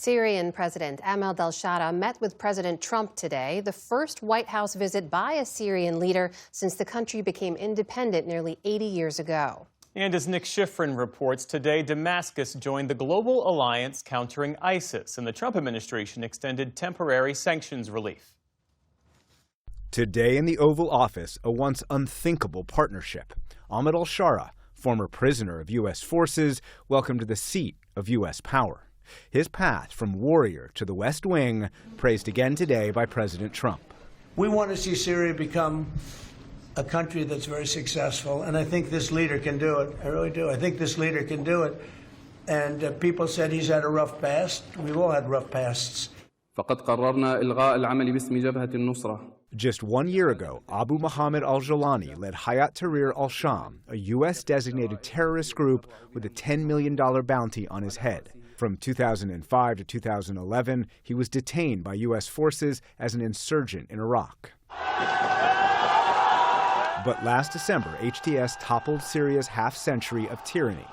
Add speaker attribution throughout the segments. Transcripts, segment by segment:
Speaker 1: Syrian President Ahmed al-Shara met with President Trump today, the first White House visit by a Syrian leader since the country became independent nearly 80 years ago.
Speaker 2: And as Nick Schifrin reports, today Damascus joined the global alliance countering ISIS, and the Trump administration extended temporary sanctions relief.
Speaker 3: Today in the Oval Office, a once unthinkable partnership. Ahmed al-Shara, former prisoner of U.S. forces, welcomed to the seat of U.S. power. His path from warrior to the West Wing praised again today by President Trump.
Speaker 4: We want to see Syria become a country that's very successful, and I think this leader can do it. I really do. I think this leader can do it. And people said he's had a rough past. We've all had rough pasts.
Speaker 5: فقد قررنا إلغاء العمل باسم جبهة النصرة.
Speaker 3: Just 1 year ago, Abu Muhammad al-Jawlani led Hayat Tahrir al-Sham, a U.S.-designated terrorist group with a $10 million bounty on his head. From 2005 to 2011, he was detained by U.S. forces as an insurgent in Iraq. But last December, HTS toppled Syria's half-century of tyranny,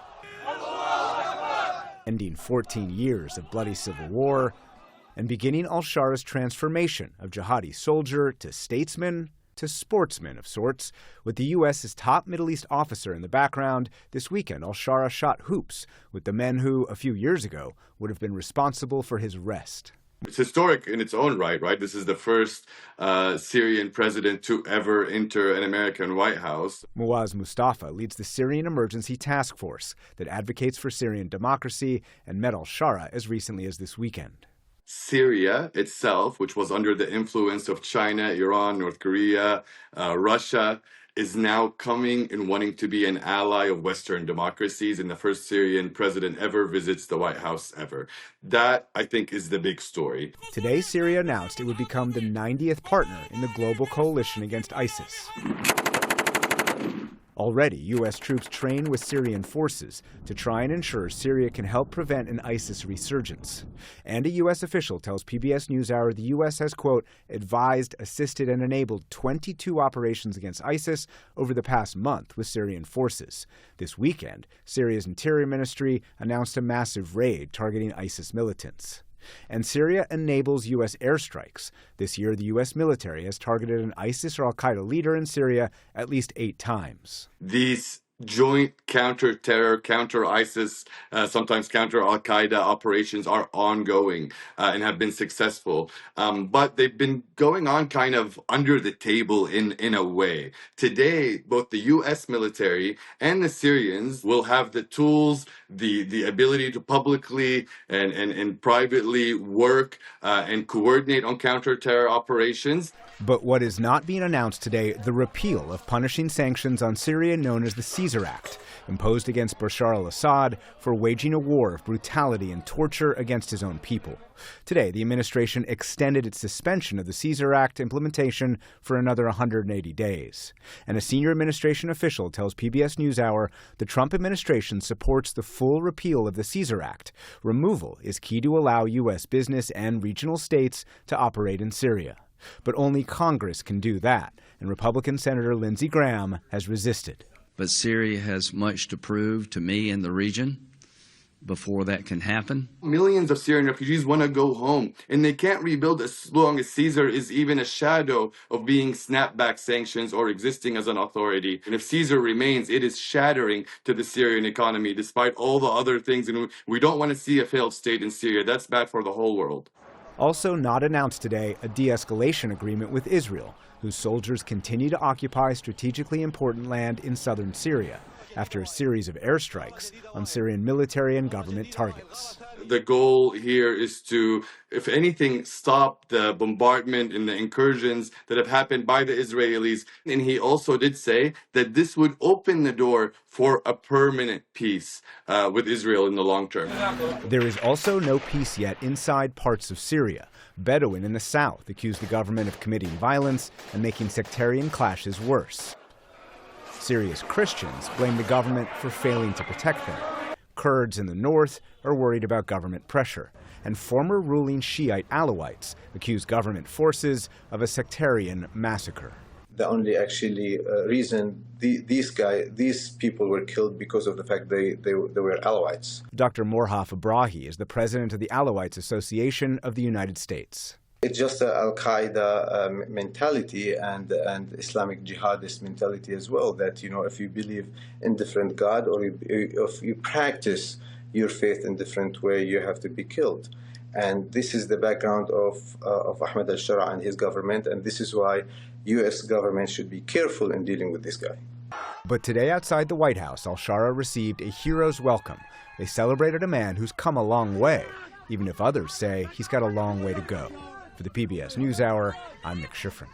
Speaker 3: ending 14 years of bloody civil war and beginning al-Shara's transformation of jihadi soldier to statesman to sportsman of sorts. With the U.S.'s top Middle East officer in the background, this weekend al-Shara shot hoops with the men who, a few years ago, would have been responsible for his arrest.
Speaker 6: It's historic in its own right? This is the first Syrian president to ever enter an American White House.
Speaker 3: Muaz Mustafa leads the Syrian Emergency Task Force that advocates for Syrian democracy and met al-Shara as recently as this weekend.
Speaker 6: Syria itself, which was under the influence of China, Iran, North Korea, Russia, is now coming and wanting to be an ally of Western democracies, and the first Syrian president ever visits the White House ever. That, I think, is the big story.
Speaker 3: Today, Syria announced it would become the 90th partner in the global coalition against ISIS. Already, U.S. troops train with Syrian forces to try and ensure Syria can help prevent an ISIS resurgence. And a U.S. official tells PBS NewsHour the U.S. has, quote, advised, assisted, and enabled 22 operations against ISIS over the past month with Syrian forces. This weekend, Syria's Interior Ministry announced a massive raid targeting ISIS militants. And Syria enables U.S. airstrikes. This year, the U.S. military has targeted an ISIS or al-Qaeda leader in Syria at least 8 times.
Speaker 6: These joint counter-terror, counter-ISIS, sometimes counter-Al-Qaeda operations are ongoing and have been successful. But they've been going on kind of under the table in a way. Today, both the U.S. military and the Syrians will have the tools, the ability to publicly and privately work and coordinate on counter-terror operations.
Speaker 3: But what is not being announced today, the repeal of punishing sanctions on Syria known as the Caesar Act, imposed against Bashar al-Assad for waging a war of brutality and torture against his own people. Today, the administration extended its suspension of the Caesar Act implementation for another 180 days. And a senior administration official tells PBS NewsHour the Trump administration supports the full repeal of the Caesar Act. Removal is key to allow U.S. business and regional states to operate in Syria. But only Congress can do that, and Republican Senator Lindsey Graham has resisted.
Speaker 7: But Syria has much to prove to me and the region before that can happen.
Speaker 6: Millions of Syrian refugees want to go home, and they can't rebuild as long as Caesar is even a shadow of being snapback sanctions or existing as an authority. And if Caesar remains, it is shattering to the Syrian economy, despite all the other things. And we don't want to see a failed state in Syria. That's bad for the whole world.
Speaker 3: Also not announced today, a de-escalation agreement with Israel, whose soldiers continue to occupy strategically important land in southern Syria after a series of airstrikes on Syrian military and government targets.
Speaker 6: The goal here is to, if anything, stop the bombardment and the incursions that have happened by the Israelis. And he also did say that this would open the door for a permanent peace with Israel in the long term.
Speaker 3: There is also no peace yet inside parts of Syria. Bedouin in the south accuse the government of committing violence and making sectarian clashes worse. Syria's Christians blame the government for failing to protect them. Kurds in the north are worried about government pressure. And former ruling Shiite Alawites accuse government forces of a sectarian massacre.
Speaker 8: the only actually reason these people were killed because of the fact they were Alawites.
Speaker 3: Dr. Morhaf Abrahi is the president of the Alawites Association of the United States.
Speaker 8: It's just an Al-Qaeda mentality and Islamic jihadist mentality as well, that, you know, if you believe in different God or if you practice your faith in different way, you have to be killed. And this is the background of Ahmed al-Shara and his government, and this is why U.S. government should be careful in dealing with this guy.
Speaker 3: But today outside the White House, al-Shara received a hero's welcome. They celebrated a man who's come a long way, even if others say he's got a long way to go. For the PBS NewsHour, I'm Nick Schifrin.